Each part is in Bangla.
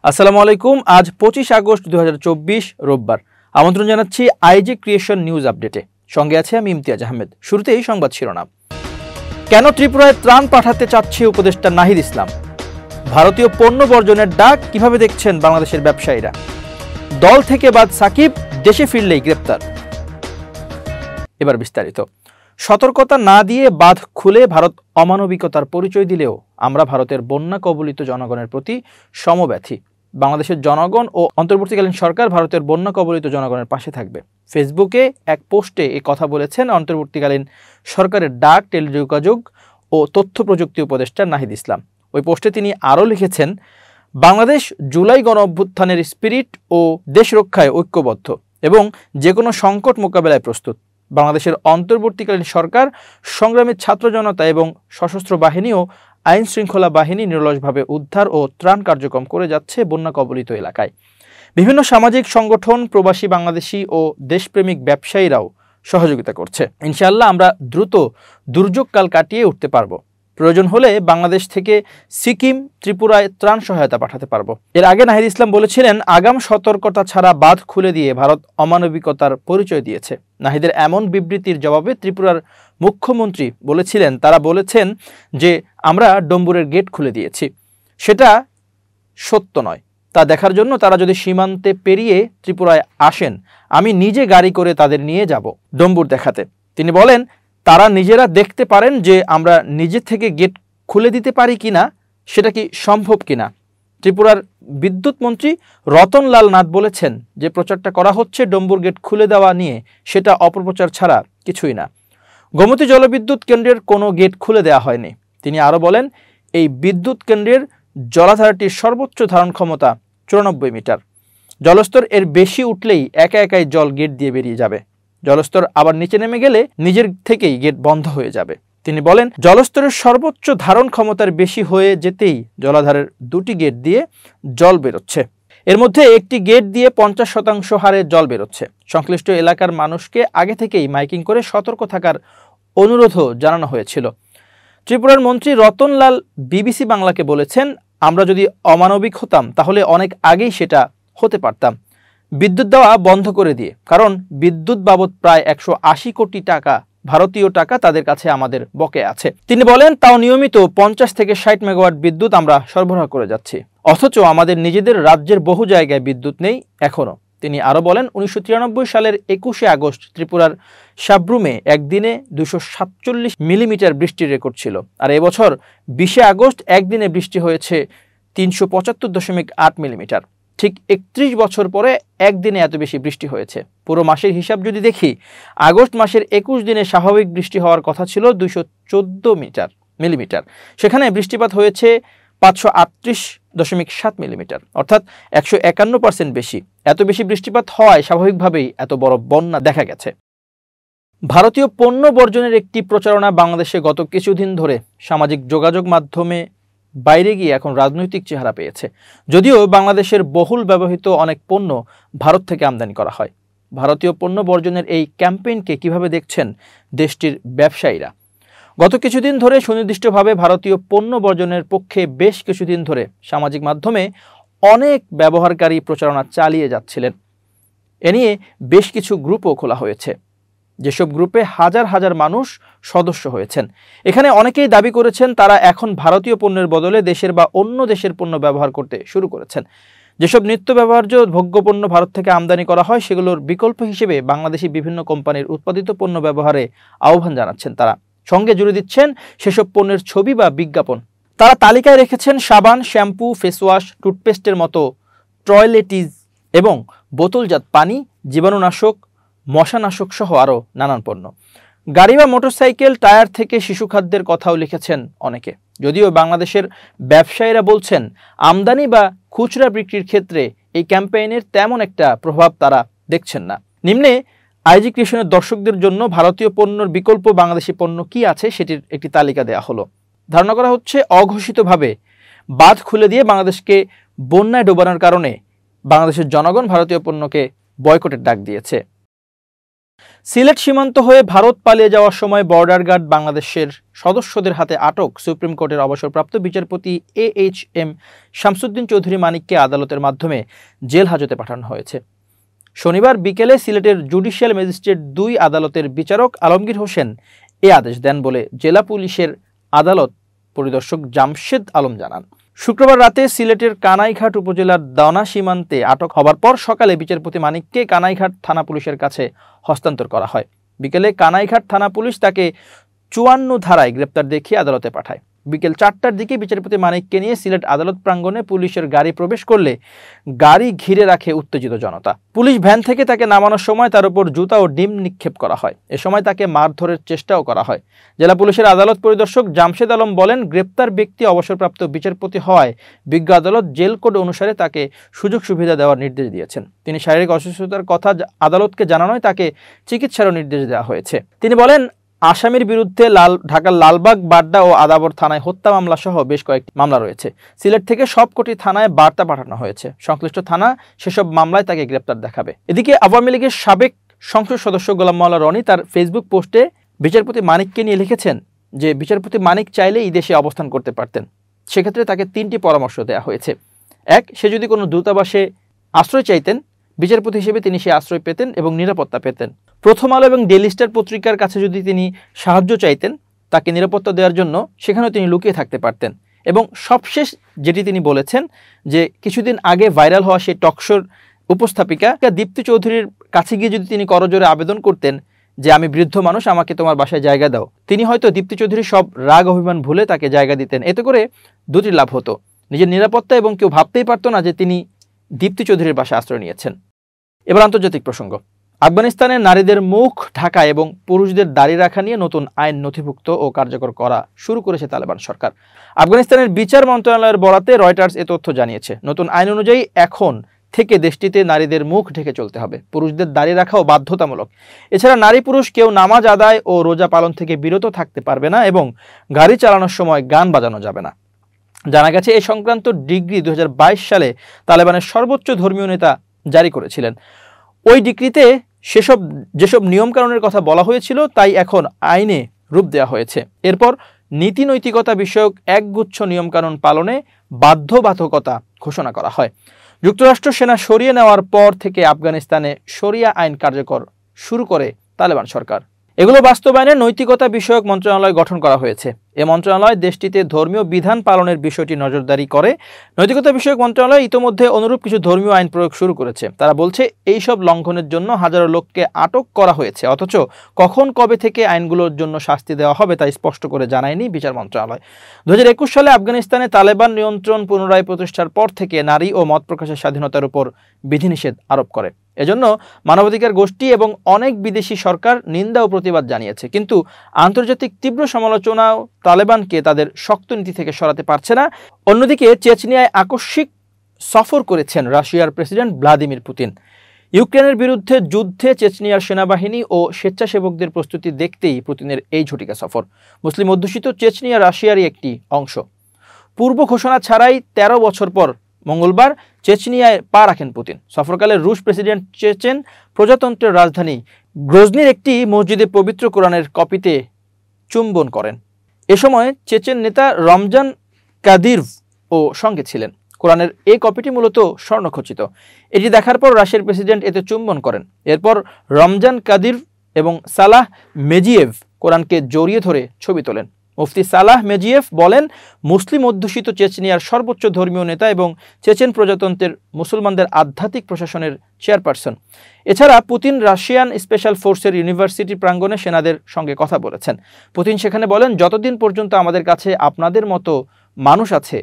আসসালামু আলাইকুম। আজ 25 আগস্ট 2024 রোববার। আমন্ত্রণ জানাচ্ছি আইজি ক্রিয়েশন নিউজ আপডেটে। সঙ্গে আছে আমি ইমতিয়াজ আহমেদ। শুরুতেই সংবাদ শিরোনাম। কেন ত্রিপুরায় ত্রাণ পাঠাতে চাচ্ছে উপদেষ্টা নাহিদ ইসলাম? ভারতীয় পণ্য বর্জনের ডাক কিভাবে দেখছেন বাংলাদেশের ব্যবসায়ীরা? দল থেকে বাদ সাকিব, দেশে ফিরলেই গ্রেপ্তার। এবার বিস্তারিত। সতর্কতা না দিয়ে বাঁধ খুলে ভারত অমানবিকতার পরিচয় দিলেও আমরা ভারতের বন্যা কবলিত জনগণের প্রতি সমব্যথী। বাংলাদেশের জনগণ ও অন্তর্বর্তীকালীন সরকার ভারতের বন্যা কবলিত জনগণের পাশে থাকবে। ফেসবুকে এক পোস্টে এ কথা বলেছেন অন্তর্বর্তীকালীন সরকারের ডাক, টেলিযোগাযোগ ও তথ্য প্রযুক্তি উপদেষ্টা নাহিদ ইসলাম। ওই পোস্টে তিনি আরও লিখেছেন, বাংলাদেশ জুলাই গণ অভ্যুত্থানের স্পিরিট ও দেশ রক্ষায় ঐক্যবদ্ধ এবং যে কোনো সংকট মোকাবেলায় প্রস্তুত। বাংলাদেশের অন্তর্বর্তীকালীন সরকার সংগ্রামী ছাত্র জনতা এবং সশস্ত্র বাহিনী ও আইন শৃঙ্খলা বাহিনী নিরলসভাবে উদ্ধার ও ত্রাণ কার্যক্রম করে যাচ্ছে বন্যা কবলিত এলাকায়। বিভিন্ন সামাজিক সংগঠন, প্রবাসী বাংলাদেশি ও দেশপ্রেমিক ব্যবসায়ীরাও সহযোগিতা করছে। ইনশাআল্লাহ আমরা দ্রুত দুর্যোগকাল কাটিয়ে উঠতে পারবো। প্রয়োজন হলে বাংলাদেশ থেকে সিকিম, ত্রিপুরায় ত্রাণ সহায়তা পাঠাতে পারবো। এর আগে নাহিদ ইসলাম বলেছিলেন, আগাম সতর্কতা ছাড়া বাঁধ খুলে দিয়ে ভারত অমানবিকতার পরিচয় দিয়েছে। নাহিদের এমন বিবৃতির জবাবে ত্রিপুরার মুখ্যমন্ত্রী বলেছিলেন, তারা বলেছেন যে আমরা ডম্বুরের গেট খুলে দিয়েছি। সেটা সত্য নয়। তা দেখার জন্য তারা যদি সীমান্তে পেরিয়ে ত্রিপুরায় আসেন, আমি নিজে গাড়ি করে তাদের নিয়ে যাব ডম্বুর দেখাতে। তিনি বলেন, তারা নিজেরা দেখতে পারেন যে আমরা নিজে থেকে গেট খুলে দিতে পারি কিনা, সেটা কি সম্ভব কিনা। ত্রিপুরার বিদ্যুৎ মন্ত্রী রতনলাল নাথ বলেছেন, যে প্রচারটা করা হচ্ছে ডম্বুর গেট খুলে দেওয়া নিয়ে, সেটা অপপ্রচার ছাড়া কিছুই না। গোমতী জলবিদ্যুৎ কেন্দ্রের কোনো গেট খুলে দেওয়া হয়নি। তিনি আরও বলেন, এই বিদ্যুৎ কেন্দ্রের জলাধারটির সর্বোচ্চ ধারণ ক্ষমতা 94 মিটার। জলস্তর এর বেশি উঠলেই একা একাই জল গেট দিয়ে বেরিয়ে যাবে। জলস্তর আবার নিচে নেমে গেলে নিজের থেকেই গেট বন্ধ হয়ে যাবে। তিনি বলেন, জলস্তরের সর্বোচ্চ ধারণ ক্ষমতার বেশি হয়ে যেতেই জলাধারের দুটি গেট দিয়ে জল বেরোচ্ছে। এর মধ্যে একটি গেট দিয়ে 50% হারে জল বেরোচ্ছে। সংশ্লিষ্ট এলাকার মানুষকে আগে থেকেই মাইকিং করে সতর্ক থাকার অনুরোধও জানানো হয়েছিল। ত্রিপুরার মন্ত্রী রতনলাল বিবিসি বাংলাকে বলেছেন, আমরা যদি অমানবিক হতাম তাহলে অনেক আগেই সেটা হতে পারতাম, বিদ্যুৎ দেওয়া বন্ধ করে দিয়ে। কারণ বিদ্যুৎ বাবদ প্রায় 180 কোটি টাকা ভারতীয় টাকা তাদের কাছে আমাদের বকেয়া আছে। তিনি বলেন, তাও নিয়মিত 50 থেকে 60 মেগাওয়াট বিদ্যুৎ আমরা সরবরাহ করে যাচ্ছি, অথচ আমাদের নিজেদের রাজ্যের বহু জায়গায় বিদ্যুৎ নেই এখনও। তিনি আরও বলেন, 1993 সালের 21শে আগস্ট ত্রিপুরার সাব্রুমে একদিনে 247 মিলিমিটার বৃষ্টির রেকর্ড ছিল। আর এবছর 20শে আগস্ট একদিনে বৃষ্টি হয়েছে 375.8 মিলিমিটার। ঠিক 31 বছর পরে একদিনে এত বেশি বৃষ্টি হয়েছে। পুরো মাসের হিসাব যদি দেখি, আগস্ট মাসের 21 দিনে স্বাভাবিক বৃষ্টি হওয়ার কথা ছিল 214 মিলিমিটার। সেখানে বৃষ্টিপাত হয়েছে 538.7 মিলিমিটার, অর্থাৎ 151% বেশি। এত বেশি বৃষ্টিপাত হওয়ায় স্বাভাবিকভাবেই এত বড় বন্যা দেখা গেছে। ভারতীয় পণ্য বর্জনের একটি প্রচারণা বাংলাদেশে গত কিছুদিন ধরে সামাজিক যোগাযোগ মাধ্যমে বাইরে গিয়ে এখন রাজনৈতিক চেহারা পেয়েছে। যদিও বাংলাদেশের বহুল ব্যবহৃত অনেক পণ্য ভারত থেকে আমদানি করা হয়। ভারতীয় পণ্য বর্জনের এই ক্যাম্পেইনকে কিভাবে দেখছেন দেশটির ব্যবসায়ীরা? গত কিছুদিন ধরে সুনির্দিষ্টভাবে ভারতীয় পণ্য বর্জনের পক্ষে বেশ কিছুদিন ধরে সামাজিক মাধ্যমে অনেক ব্যবহারকারী প্রচারণা চালিয়ে যাচ্ছিলেন। এ নিয়ে বেশ কিছু গ্রুপও খোলা হয়েছে, যেসব গ্রুপে হাজার হাজার মানুষ সদস্য হয়েছেন। এখানে অনেকেই দাবি করেছেন তারা এখন ভারতীয় পণ্যের বদলে দেশের বা অন্য দেশের পণ্য ব্যবহার করতে শুরু করেছেন। যেসব নিত্য ব্যবহার্য ভোগ্যপণ্য ভারত থেকে আমদানি করা হয়, সেগুলোর বিকল্প হিসেবে বাংলাদেশি বিভিন্ন কোম্পানির উৎপাদিত পণ্য ব্যবহারে আহ্বান জানাচ্ছেন তারা। সঙ্গে জুড়ে দিচ্ছেন সেসব পণ্যের ছবি বা বিজ্ঞাপন। তারা তালিকায় রেখেছেন সাবান, শ্যাম্পু, ফেসওয়াশ, টুথপেস্টের মতো টয়লেটিজ এবং বোতলজাত পানি, জীবাণুনাশক, মশানাশক সহ আরও নানান পণ্য। গাড়ি বা মোটরসাইকেল, টায়ার থেকে শিশু খাদ্যের কথাও লিখেছেন অনেকে। যদিও বাংলাদেশের ব্যবসায়ীরা বলছেন, আমদানি বা খুচরা বিক্রির ক্ষেত্রে এই ক্যাম্পেইনের তেমন একটা প্রভাব তারা দেখছেন না। নিম্নে আইজি ক্রিয়েশনের দর্শকদের জন্য ভারতীয় পণ্যের বিকল্প বাংলাদেশি পণ্য কি আছে সেটির একটি তালিকা দেওয়া হলো। ধারণা করা হচ্ছে, অঘোষিতভাবে বাঁধ খুলে দিয়ে বাংলাদেশকে বন্যায় ডোবানোর কারণে বাংলাদেশের জনগণ ভারতীয় পণ্যকে বয়কটের ডাক দিয়েছে। সিলেট সীমান্ত হয়ে ভারত পালিয়ে যাওয়ার সময় বর্ডার গার্ড বাংলাদেশের সদস্যদের হাতে আটক সুপ্রিম কোর্টের অবসরপ্রাপ্ত বিচারপতি AHM শামসুদ্দিন চৌধুরী মানিককে আদালতের মাধ্যমে জেল হাজতে পাঠানো হয়েছে। শনিবার বিকেলে সিলেটের জুডিশিয়াল ম্যাজিস্ট্রেট 2 আদালতের বিচারক আলমগীর হোসেন এ আদেশ দেন বলে জেলা পুলিশের আদালত পরিদর্শক জামশেদ আলম জানান। শুক্রবার রাতে সিলেটের কানাইঘাট উপজেলার দানা সীমান্তে আটক হবার পর সকালে বিচারপতি মানিককে কানাইঘাট থানা পুলিশের কাছে হস্তান্তর করা হয়। বিকেলে কানাইঘাট থানা পুলিশ তাকে 54 ধারায় গ্রেপ্তার দেখিয়ে আদালতে পাঠায়। বিকেল 4টার দিকে বিচারপতি মানিককে নিয়ে সিলেট আদালত প্রাঙ্গণে পুলিশের গাড়ি প্রবেশ করলে গাড়ি ঘিরে রাখে উত্তেজিত জনতা। পুলিশ ভ্যান থেকে তাকে নামানোর সময় তার উপর জুতা ও ডিম নিক্ষেপ করা হয়। এ সময় তাকে মারধরের চেষ্টাও করা হয়। জেলা পুলিশের আদালত পরিদর্শক জামশেদ আলম বলেন, গ্রেপ্তার ব্যক্তি অবসরপ্রাপ্ত বিচারপতি হওয়ায় বিজ্ঞ আদালত জেল কোড অনুসারে তাকে সুযোগ সুবিধা দেওয়ার নির্দেশ দিয়েছেন। তিনি শারীরিক অসুস্থতার কথা আদালতকে জানানোয় তাকে চিকিৎসারও নির্দেশ দেওয়া হয়েছে। তিনি বলেন, আসামির বিরুদ্ধে ঢাকার লালবাগ, বাড্ডা ও আদাবর থানায় হত্যা মামলা সহ বেশ কয়েকটি মামলা রয়েছে। সিলেট থেকে সবকটি থানায় বার্তা পাঠানো হয়েছে। সংশ্লিষ্ট থানা সেসব মামলায় তাকে গ্রেপ্তার দেখাবে। এদিকে আওয়ামী লীগের সাবেক সংসদ সদস্য গোলাম মাওলা রনি তার ফেসবুক পোস্টে বিচারপতি মানিককে নিয়ে লিখেছেন যে বিচারপতি মানিক চাইলে এই দেশে অবস্থান করতে পারতেন। সেক্ষেত্রে তাকে 3টি পরামর্শ দেওয়া হয়েছে। 1, সে যদি কোনো দূতাবাসে আশ্রয় চাইতেন, বিচারপতি হিসেবে তিনি সে আশ্রয় পেতেন এবং নিরাপত্তা পেতেন। প্রথম আলো এবং ডেইলি স্টার পত্রিকার কাছে যদি তিনি সাহায্য চাইতেন, তাকে নিরাপত্তা দেওয়ার জন্য সেখানেও তিনি লুকিয়ে থাকতে পারতেন। এবং সবশেষ যেটি তিনি বলেছেন যে কিছুদিন আগে ভাইরাল হওয়া সেই টকশোর উপস্থাপিকা দীপ্তি চৌধুরীর কাছে গিয়ে যদি তিনি করজোরে আবেদন করতেন যে আমি বৃদ্ধ মানুষ, আমাকে তোমার বাসায় জায়গা দাও, তিনি হয়তো দীপ্তি চৌধুরীর সব রাগ অভিমান ভুলে তাকে জায়গা দিতেন। এতে করে 2টি লাভ হতো, নিজের নিরাপত্তা এবং কেউ ভাবতেই পারতো না যে তিনি দীপ্তি চৌধুরীর বাসায় আশ্রয় নিয়েছেন। এবার আন্তর্জাতিক প্রসঙ্গ। আফগানিস্তানের নারীদের মুখ ঢাকা এবং পুরুষদের দাড়ি রাখা নিয়ে নতুন আইন নথিভুক্ত ও কার্যকর করা শুরু করেছে তালেবান সরকার। আফগানিস্তানের বিচার মন্ত্রণালয়ের বরাতে রয়টার্স এ তথ্য জানিয়েছে। নতুন আইন অনুযায়ী এখন থেকে দেশটিতে নারীদের মুখ ঢেকে চলতে হবে। পুরুষদের দাড়ি রাখাও বাধ্যতামূলক। এছাড়া নারী পুরুষ কেউ নামাজ আদায় ও রোজা পালন থেকে বিরত থাকতে পারবে না এবং গাড়ি চালানোর সময় গান বাজানো যাবে না। জানা গেছে এই সংক্রান্ত ডিক্রি 2022 সালে তালেবানের সর্বোচ্চ ধর্মীয় নেতা জারি করেছিলেন। ওই ডিক্রিতে যেসব নিয়মকানুনের কথা বলা হয়েছিল তাই এখন আইনে রূপ দেওয়া হয়েছে। এরপর নীতি নৈতিকতা বিষয়ক একগুচ্ছ নিয়মকানুন পালনে বাধ্যবাধকতা ঘোষণা করা হয়। যুক্তরাষ্ট্র সেনা সরিয়ে নেওয়ার পর থেকে আফগানিস্তানে শরিয়া আইন কার্যকর শুরু করে তালেবান সরকার। এগুলো বাস্তবায়নে নৈতিকতা বিষয়ক মন্ত্রণালয় গঠন করা হয়েছে। এ মন্ত্রণালয় দেশটিতে ধর্মীয় বিধান পালনের বিষয়টি নজরদারি করে। নৈতিকতা বিষয়ক মন্ত্রণালয় ইতোমধ্যে অনুরূপ কিছু ধর্মীয় আইন প্রয়োগ শুরু করেছে। তারা বলছে এই সব লঙ্ঘনের জন্য হাজারো লোককে আটক করা হয়েছে, অথচ কখন কবে থেকে আইনগুলোর জন্য শাস্তি দেওয়া হবে তা স্পষ্ট করে জানায়নি বিচার মন্ত্রণালয়। 2021 সালে আফগানিস্তানে তালেবান নিয়ন্ত্রণ পুনরায় প্রতিষ্ঠার পর থেকে নারী ও মত প্রকাশের স্বাধীনতার উপর বিধিনিষেধ আরোপ করে। এজন্য মানবাধিকার গোষ্ঠী এবং অনেক বিদেশি সরকার নিন্দা ও প্রতিবাদ জানিয়েছে, কিন্তু আন্তর্জাতিক তীব্র সমালোচনাও তালেবানকে তাদের শক্ত নীতি থেকে সরাতে পারছে না। অন্যদিকে চেচনিয়ায় আকস্মিক সফর করেছেন রাশিয়ার প্রেসিডেন্ট ভ্লাদিমির পুতিন। ইউক্রেনের বিরুদ্ধে যুদ্ধে চেচনিয়ার সেনাবাহিনী ও স্বেচ্ছাসেবকদের প্রস্তুতি দেখতেই পুতিনের এই ঝটিকা সফর। মুসলিম অধ্যুষিত চেচনিয়া রাশিয়ারই একটি অংশ। পূর্ব ঘোষণা ছাড়াই 13 বছর পর মঙ্গলবার চেচনিয়ায় পা রাখেন পুতিন। সফরকালে রুশ প্রেসিডেন্ট চেচেন প্রজাতন্ত্রের রাজধানী গ্রোজনির একটি মসজিদে পবিত্র কোরআনের কপিতে চুম্বন করেন। এ সময় চেচেন নেতা রমজান কাদিরভ ও সঙ্গে ছিলেন। কোরআনের এই কপিটি মূলত স্বর্ণখচিত। এটি দেখার পর রাশিয়ার প্রেসিডেন্ট এতে চুম্বন করেন। এরপর রমজান কাদিরভ এবং সালাহ মেজিয়েভ কোরআনকে জড়িয়ে ধরে ছবি তোলেন। মুফতি সালাহ মেজিয়েভ বলেন, মুসলিম অধ্যুষিত চেচনিয়ার সর্বোচ্চ ধর্মীয় নেতা এবং চেচেন প্রজাতন্ত্রের মুসলমানদের আধ্যাত্মিক প্রশাসনের চেয়ারপারসন। এছাড়া পুতিন রাশিয়ান স্পেশাল ফোর্সের ইউনিভার্সিটি প্রাঙ্গণে সেনাদের সঙ্গে কথা বলেছেন। পুতিন সেখানে বলেন, যতদিন পর্যন্ত আমাদের কাছে আপনাদের মতো মানুষ আছে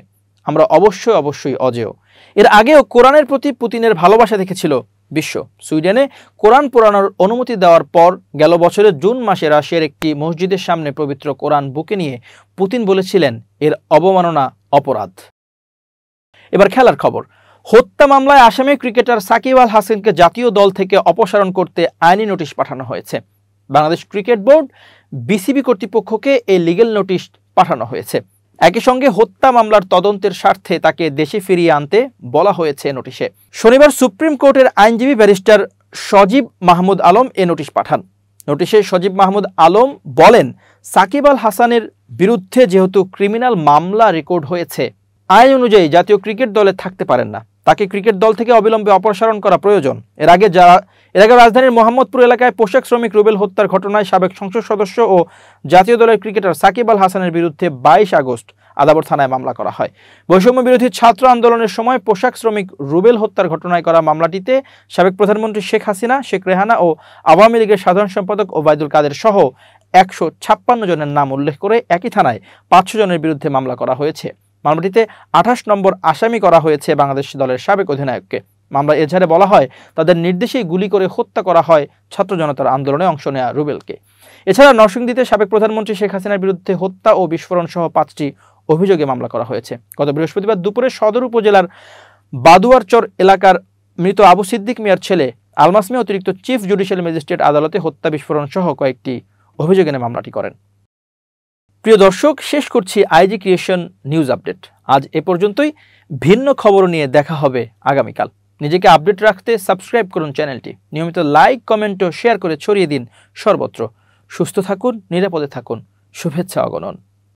আমরা অবশ্যই অজেয়। এর আগেও কোরআনের প্রতি পুতিনের ভালোবাসা দেখেছিল বিশ্ব। সুইডেনে কোরআন পোড়ানোর অনুমতি দেওয়ার পর গেল বছরের জুন মাসে রাশিয়ার একটি মসজিদের সামনে পবিত্র কোরআন বুকে নিয়ে পুতিন বলেছিলেন, এর অবমাননা অপরাধ। এবার খেলার খবর। হত্যা মামলায় আসামি ক্রিকেটার সাকিব আল হাসানকে জাতীয় দল থেকে অপসারণ করতে আইনি নোটিশ পাঠানো হয়েছে। বাংলাদেশ ক্রিকেট বোর্ড বিসিবি কর্তৃপক্ষকে এই লিগ্যাল নোটিশ পাঠানো হয়েছে। একই সঙ্গে হত্যা মামলার তদন্তের স্বার্থে তাকে দেশে ফিরিয়ে আনতে বলা হয়েছে নোটিশে। শনিবার সুপ্রিম কোর্টের আইনজীবী ব্যারিস্টার সজীব মাহমুদ আলম এ নোটিশ পাঠান। নোটিশে সজীব মাহমুদ আলম বলেন, সাকিব আল হাসানের বিরুদ্ধে যেহেতু ক্রিমিনাল মামলা রেকর্ড হয়েছে, আইন অনুযায়ী জাতীয় ক্রিকেট দলে থাকতে পারেন না, তাকে ক্রিকেট দল থেকে অবিলম্বে অপসারণ করা প্রয়োজন। এর আগে রাজধানীর মোহাম্মদপুর এলাকায় পোশাক শ্রমিক রুবেল হত্যার ঘটনায় সাবেক সংসদ সদস্য ও জাতীয় দলের ক্রিকেটার সাকিব আল হাসানের বিরুদ্ধে 22 আগস্ট আদাবর থানায় মামলা করা হয়। বৈষম্য বিরোধী ছাত্র আন্দোলনের সময় পোশাক শ্রমিক রুবেল হত্যার ঘটনায় করা মামলাটিতে সাবেক প্রধানমন্ত্রী শেখ হাসিনা, শেখ রেহানা ও আওয়ামী লীগের সাধারণ সম্পাদক ওবায়দুল কাদের সহ 156 জনের নাম উল্লেখ করে একই থানায় 500 জনের বিরুদ্ধে মামলা করা হয়েছে। মামলাটিতে 28 নম্বর আসামি করা হয়েছে বাংলাদেশ দলের সাবেক অধিনায়ককে। মামলা এজাহারে বলা হয়, তাদের নির্দেশেই গুলি করে হত্যা করা হয় ছাত্র জনতার আন্দোলনে অংশ নেওয়া রুবেলকে। এছাড়া নরসিংদীতে সাবেক প্রধানমন্ত্রী শেখ হাসিনার বিরুদ্ধে হত্যা ও বিস্ফোরণ সহ 5টি অভিযোগে মামলা করা হয়েছে। গত বৃহস্পতিবার দুপুরে সদর উপজেলার বাদুয়ারচর এলাকার মৃত আবু সিদ্দিক মিয়ার ছেলে আলমাস মিয়া অতিরিক্ত চিফ জুডিশিয়াল ম্যাজিস্ট্রেট আদালতে হত্যা, বিস্ফোরণ সহ কয়েকটি অভিযোগ এনে মামলাটি করেন। প্রিয় দর্শক, শেষ করছি আইজি ক্রিয়েশন নিউজ আপডেট। আজ এ পর্যন্তই। ভিন্ন খবর নিয়ে দেখা হবে আগামীকাল। নিজেকে আপডেট রাখতে সাবস্ক্রাইব করুন চ্যানেলটি, নিয়মিত লাইক, কমেন্ট ও শেয়ার করে ছড়িয়ে দিন সর্বত্র। সুস্থ থাকুন, নিরাপদে থাকুন। শুভেচ্ছা অগণন।